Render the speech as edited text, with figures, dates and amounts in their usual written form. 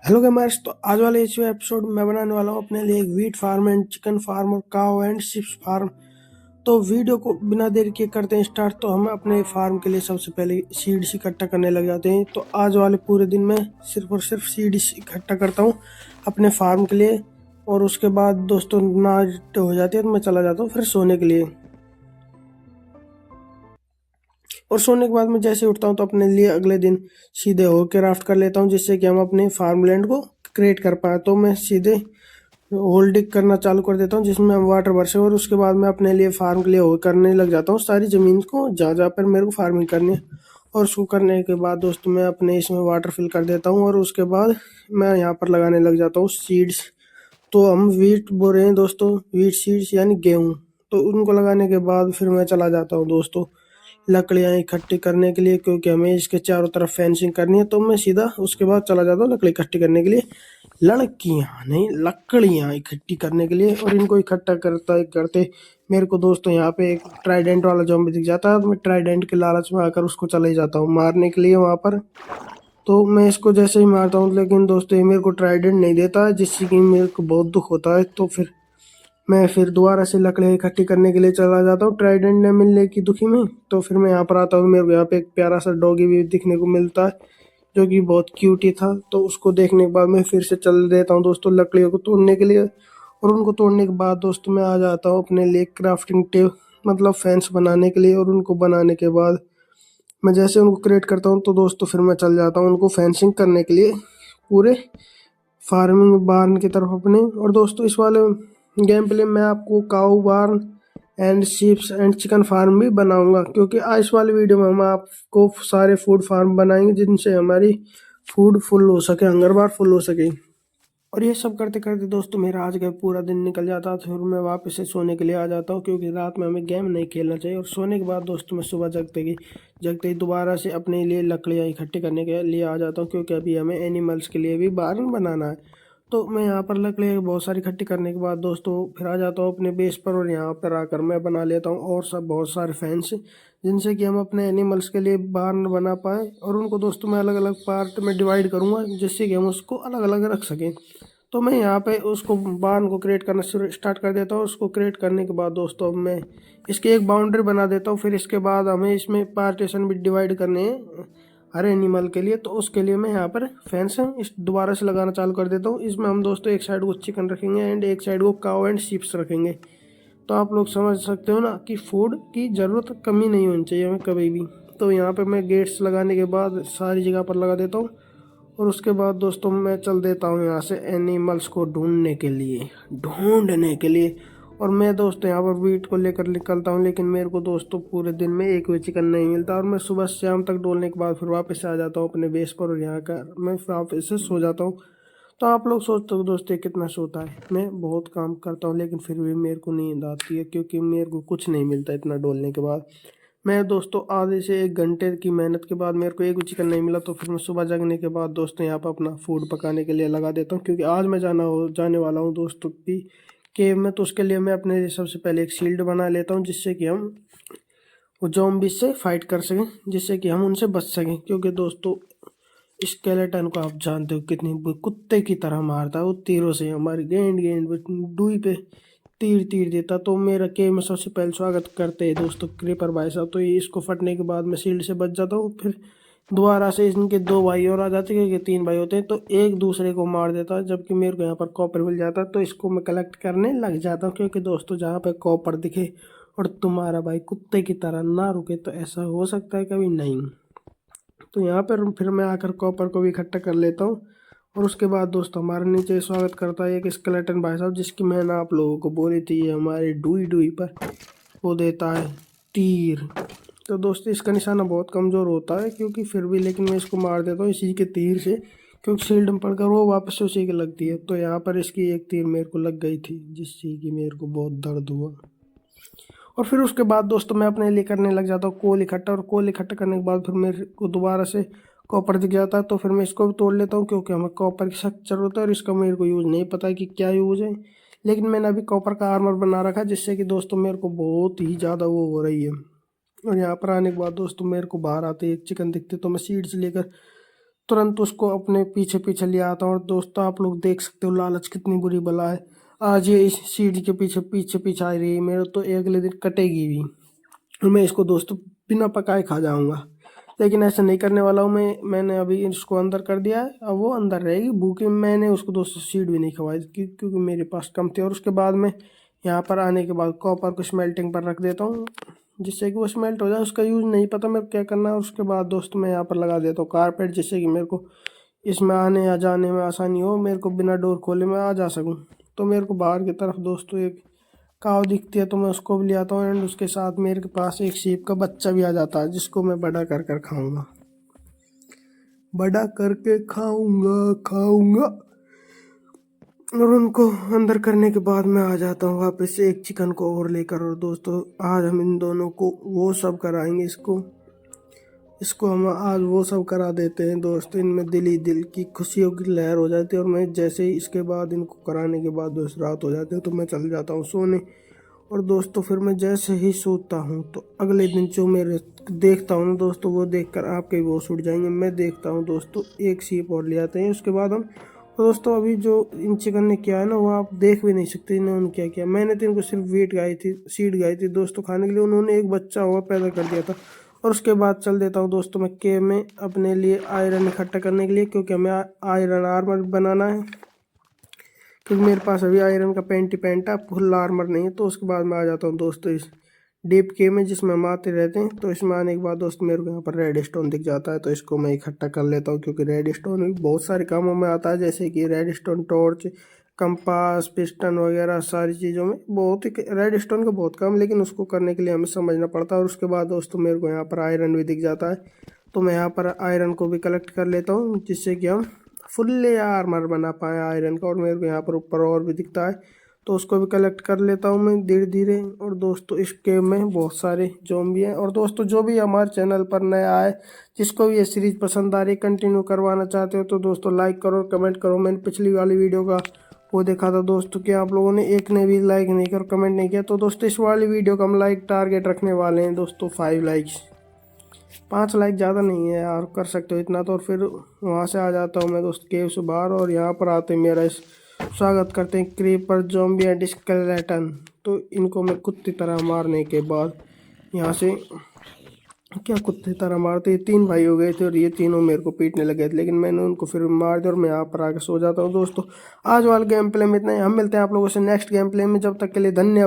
Hello gamers. तो आज वाले इस एपिसोड में बनाने वाला हूँ अपने लिए एक wheat farm and chicken farm और काव एंड शिप्स फार्म। तो वीडियो को बिना देर के करते हैं स्टार्ट। तो हम अपने फार्म के लिए सबसे पहले सीड्स इकट्ठा करने लग जाते हैं। तो आज वाले पूरे दिन में सिर्फ और सिर्फ सीड्स इकट्ठा करता हूँ अपने फार्म के लिए। और उसके बाद दोस्तों नाइट हो जाती है तो मैं चला जाता हूँ फिर सोने के लिए। और सोने के बाद मैं जैसे उठता हूँ तो अपने लिए अगले दिन सीधे होकर राफ्ट कर लेता हूँ, जिससे कि हम अपने फार्म लैंड को क्रिएट कर पाए। तो मैं सीधे होल्डिंग करना चालू कर देता हूँ जिसमें हम वाटर भर से, और उसके बाद मैं अपने लिए फार्म के लिए हो करने लग जाता हूँ सारी ज़मीन को जहाँ जहाँ पर मेरे को फार्मिंग करनी है। और उसको करने के बाद दोस्तों मैं अपने इसमें वाटर फिल कर देता हूँ, और उसके बाद मैं यहाँ पर लगाने लग जाता हूँ सीड्स। तो हम वीट बो रहे हैं दोस्तों, वीट सीड्स यानी गेहूँ। तो उनको लगाने के बाद फिर मैं चला जाता हूँ दोस्तों लकड़ियाँ इकट्ठी करने के लिए, क्योंकि हमें इसके चारों तरफ फेंसिंग करनी है। तो मैं सीधा उसके बाद चला जाता हूँ लकड़ी इकट्ठी करने के लिए, लड़कियाँ नहीं लकड़ियाँ इकट्ठी करने के लिए। और इनको इकट्ठा करता करते मेरे को दोस्तों यहाँ पे एक ट्राइडेंट वाला ज़ॉम्बी दिख जाता है। तो मैं ट्राइडेंट के लालच में आकर उसको चले जाता हूँ मारने के लिए वहाँ पर। तो मैं इसको जैसे ही मारता हूँ, लेकिन दोस्तों ये मेरे को ट्राइडेंट नहीं देता है, जिससे कि मेरे को बहुत दुख होता है। तो फिर मैं फिर दोबारा से लकड़ियाँ इकट्ठी करने के लिए चला जाता हूँ ट्राइडेंट न मिलने की दुखी में। तो फिर मैं यहाँ पर आता हूँ, मेरे को यहाँ पे एक प्यारा सा डॉगी भी दिखने को मिलता है जो कि बहुत क्यूट ही था। तो उसको देखने के बाद मैं फिर से चल देता हूँ दोस्तों लकड़ियों को तोड़ने के लिए। और उनको तोड़ने के बाद दोस्तों मैं आ जाता हूँ अपने लिए क्राफ्टिंग टेब मतलब फेंस बनाने के लिए। और उनको बनाने के बाद मैं जैसे उनको क्रिएट करता हूँ तो दोस्तों फिर मैं चल जाता हूँ उनको फेंसिंग करने के लिए पूरे फार्मिंग बार्न की तरफ अपने। और दोस्तों इस वाले गेम प्ले में आपको cow barn and sheeps and chicken farm भी बनाऊंगा, क्योंकि आज इस वाले वीडियो में हम आपको सारे फूड फार्म बनाएंगे जिनसे हमारी फूड फुल हो सके, हंगर बार फुल हो सके। और ये सब करते करते दोस्तों मेरा आज का पूरा दिन निकल जाता है। तो फिर मैं वापस से सोने के लिए आ जाता हूँ, क्योंकि रात में हमें गेम नहीं खेलना चाहिए। और सोने के बाद दोस्तों मैं सुबह जगते ही दोबारा से अपने लिए लकड़ियाँ इकट्ठी करने के लिए आ जाता हूँ, क्योंकि अभी हमें एनिमल्स के लिए भी बार्न बनाना है। तो मैं यहाँ पर लकड़ियाँ बहुत सारी इकट्ठी करने के बाद दोस्तों फिर आ जाता हूँ अपने बेस पर, और यहाँ पर आकर मैं बना लेता हूँ और सब बहुत सारे फैंस, जिनसे कि हम अपने एनिमल्स के लिए बार्न बना पाए। और उनको दोस्तों मैं अलग अलग पार्ट में डिवाइड करूँगा, जिससे कि हम उसको अलग अलग रख सकें। तो मैं यहाँ पे उसको बार्न को क्रिएट करना स्टार्ट कर देता हूँ। उसको क्रिएट करने के बाद दोस्तों अब मैं इसकी एक बाउंड्री बना देता हूँ। फिर इसके बाद हमें इसमें पार्टीशन भी डिवाइड करने हैं हर एनिमल के लिए। तो उसके लिए मैं यहाँ पर फेंस इस दोबारा से लगाना चालू कर देता हूँ। इसमें हम दोस्तों एक साइड को चिकन रखेंगे एंड एक साइड को काऊ एंड शीप्स रखेंगे। तो आप लोग समझ सकते हो ना कि फूड की ज़रूरत कमी नहीं होनी चाहिए हमें कभी भी। तो यहाँ पे मैं गेट्स लगाने के बाद सारी जगह पर लगा देता हूँ। और उसके बाद दोस्तों मैं चल देता हूँ यहाँ से एनिमल्स को ढूंढने के लिए। और मैं दोस्तों यहाँ पर वीट को लेकर निकलता हूँ, लेकिन मेरे को दोस्तों पूरे दिन में एक भी चिकन नहीं मिलता। और मैं सुबह से शाम तक डोलने के बाद फिर वापस आ जाता हूँ अपने बेस पर, और यहाँ का मैं वापस से सो जाता हूँ। तो आप लोग सोचते हो दोस्तों कितना सोता है। मैं बहुत काम करता हूँ लेकिन फिर भी मेरे को नींद आती है, क्योंकि मेरे को कुछ नहीं मिलता इतना डोलने के बाद। मैं दोस्तों आधे से एक घंटे की मेहनत के बाद मेरे को एक भी चिकन नहीं मिला। तो फिर मैं सुबह जगने के बाद दोस्तों यहाँ पर अपना फूड पकाने के लिए लगा देता हूँ, क्योंकि आज मैं जाने वाला हूँ दोस्तों की केव में। तो उसके लिए मैं अपने लिए सबसे पहले एक शील्ड बना लेता हूँ, जिससे कि हम वो ज़ॉम्बी से फाइट कर सकें, जिससे कि हम उनसे बच सकें। क्योंकि दोस्तों स्केलेटन को आप जानते हो कितनी कुत्ते की तरह मारता है वो तीरों से, हमारी गेंद गेंद डुई पे तीर तीर देता। तो मेरा के में सबसे पहले स्वागत करते हैं दोस्तों क्रीपर भाई साहब। तो ये इसको फटने के बाद मैं शील्ड से बच जाता हूँ। फिर दोबारा से इनके दो भाई और आ जाते हैं, क्योंकि तीन भाई होते हैं। तो एक दूसरे को मार देता है, जबकि मेरे को यहाँ पर कॉपर मिल जाता है। तो इसको मैं कलेक्ट करने लग जाता हूँ, क्योंकि दोस्तों जहाँ पे कॉपर दिखे और तुम्हारा भाई कुत्ते की तरह ना रुके तो ऐसा हो सकता है कभी नहीं। तो यहाँ पर फिर मैं आकर कॉपर को भी इकट्ठा कर लेता हूँ। और उसके बाद दोस्तों हमारे नीचे स्वागत करता है एक स्केलेटन भाई साहब, जिसकी मैंने आप लोगों को बोली थी ये हमारे डुई डुई पर वो देता है तीर। तो दोस्तों इसका निशाना बहुत कमज़ोर होता है, क्योंकि फिर भी लेकिन मैं इसको मार देता हूँ इसी के तीर से, क्योंकि शील्ड में पड़कर वो वापस से उसी के लगती है। तो यहाँ पर इसकी एक तीर मेरे को लग गई थी, जिससे कि मेरे को बहुत दर्द हुआ। और फिर उसके बाद दोस्तों मैं अपने लिए करने लग जाता हूँ कोल इकट्ठा। और कोल इकट्ठा करने के बाद फिर मेरे को दोबारा से कॉपर दिख जाता है। तो फिर मैं इसको भी तोड़ लेता हूँ, क्योंकि हमें कॉपर की सख्त जरूरत है। और इसका मेरे को यूज़ नहीं पता है कि क्या यूज़ है, लेकिन मैंने अभी कॉपर का आर्मर बना रखा है, जिससे कि दोस्तों मेरे को बहुत ही ज़्यादा वो हो रही है। और यहाँ पर आने के बाद दोस्तों मेरे को बाहर आते एक चिकन दिखते, तो मैं सीड्स लेकर तुरंत उसको अपने पीछे पीछे ले आता हूँ। और दोस्तों आप लोग देख सकते हो लालच कितनी बुरी बला है। आज ये इस सीढ़ी के पीछे पीछे पीछे आ रही है, मेरे तो अगले दिन कटेगी भी और मैं इसको दोस्तों बिना पकाए खा जाऊंगा। लेकिन ऐसा नहीं करने वाला हूँ मैंने अभी इसको अंदर कर दिया है, अब वो अंदर रहेगी भूखी। मैंने उसको दोस्तों सीड भी नहीं खवाई क्योंकि मेरे पास कम थे। और उसके बाद में यहाँ पर आने के बाद कॉपर को स्मेल्टिंग पर रख देता हूँ जिससे कि वो स्मेल्ट हो जाए। उसका यूज़ नहीं पता मेरे को क्या करना है। उसके बाद दोस्तों मैं यहाँ पर लगा देता हूँ कारपेट, जिससे कि मेरे को इसमें आने या जाने में आसानी हो, मेरे को बिना डोर खोले मैं आ जा सकूँ। तो मेरे को बाहर की तरफ दोस्तों एक काव दिखती है तो मैं उसको भी ले आता हूँ। एंड उसके साथ मेरे पास एक सीप का बच्चा भी आ जाता है जिसको मैं बड़ा कर कर खाऊंगा, बड़ा करके खाऊंगा खाऊंगा। और उनको अंदर करने के बाद मैं आ जाता हूँ वापस से एक चिकन को और लेकर। और दोस्तों आज हम इन दोनों को वो सब कराएंगे, इसको हम आज वो सब करा देते हैं दोस्तों। इनमें दिल ही दिल की खुशियों की लहर हो जाती है। और मैं जैसे ही इसके बाद इनको कराने के बाद दोस्त रात हो जाती है तो मैं चल जाता हूँ सोने। और दोस्तों फिर मैं जैसे ही सोता हूँ तो अगले दिन जो मेरे देखता हूँ ना दोस्तों, वो देखकर आपके भी होश उड़ जाएंगे। मैं देखता हूँ दोस्तों एक सीप और ले आते हैं। उसके बाद हम दोस्तों अभी जो इन चिकन ने किया है ना वो आप देख भी नहीं सकते इन्होंने क्या किया। मैंने तो इनको सिर्फ वीट गाई थी, सीड गाई थी दोस्तों खाने के लिए। उन्होंने एक बच्चा हुआ पैदा कर दिया था। और उसके बाद चल देता हूँ दोस्तों मैं केव में अपने लिए आयरन इकट्ठा करने के लिए, क्योंकि हमें आयरन आर्मर बनाना है। क्योंकि मेरे पास अभी आयरन का पेंट है, फुल आर्मर नहीं है। तो उसके बाद मैं आ जाता हूँ दोस्तों इस डीप केव में जिसमें हम आते रहते हैं। तो इसमें आने के बाद दोस्तों मेरे को यहाँ पर रेड स्टोन दिख जाता है, तो इसको मैं इकट्ठा कर लेता हूँ। क्योंकि रेड स्टोन भी बहुत सारे कामों में आता है, जैसे कि red stone torch, compass, piston वगैरह सारी चीज़ों में बहुत ही रेड स्टोन का बहुत काम, लेकिन उसको करने के लिए हमें समझना पड़ता है। और उसके बाद दोस्तों मेरे को यहाँ पर आयरन भी दिख जाता है, तो मैं यहाँ पर आयरन को भी कलेक्ट कर लेता हूँ जिससे कि हम फुल्ली आर्मर बना पाए आयरन का। और मेरे को यहाँ पर ऊपर और भी दिखता है तो उसको भी कलेक्ट कर लेता हूँ मैं धीरे धीरे। और दोस्तों इस गेम में बहुत सारे ज़ॉम्बी हैं। और दोस्तों जो भी हमारे चैनल पर नया आए, जिसको भी ये सीरीज़ पसंद आ रही कंटिन्यू करवाना चाहते हो तो दोस्तों लाइक करो, कमेंट करो। मैंने पिछली वाली वीडियो का वो देखा था दोस्तों कि आप लोगों ने एक ने भी लाइक नहीं किया, कमेंट नहीं किया। तो दोस्तों इस वाली वीडियो का हम लाइक टारगेट रखने वाले हैं दोस्तों 5 लाइक्स। 5 लाइक ज़्यादा नहीं है यार, कर सकते हो इतना तो। और फिर वहाँ से आ जाता हूँ मैं दोस्त केव से बाहर। और यहाँ पर आते मेरा स्वागत करते हैं क्रीपर, ज़ॉम्बी एंड स्केलेटन। तो इनको मैं कुत्ते तरह मारने के बाद यहाँ से क्या कुत्ते तरह मारते, ये 3 भाई हो गए थे और ये तीनों मेरे को पीटने लगे थे, लेकिन मैंने उनको फिर मार दिया और मैं यहाँ पर आके सो जाता हूँ। दोस्तों आज वाले गेम प्ले में इतना ही, हम मिलते हैं आप लोगों से नेक्स्ट गेम प्ले में। जब तक के लिए धन्यवाद।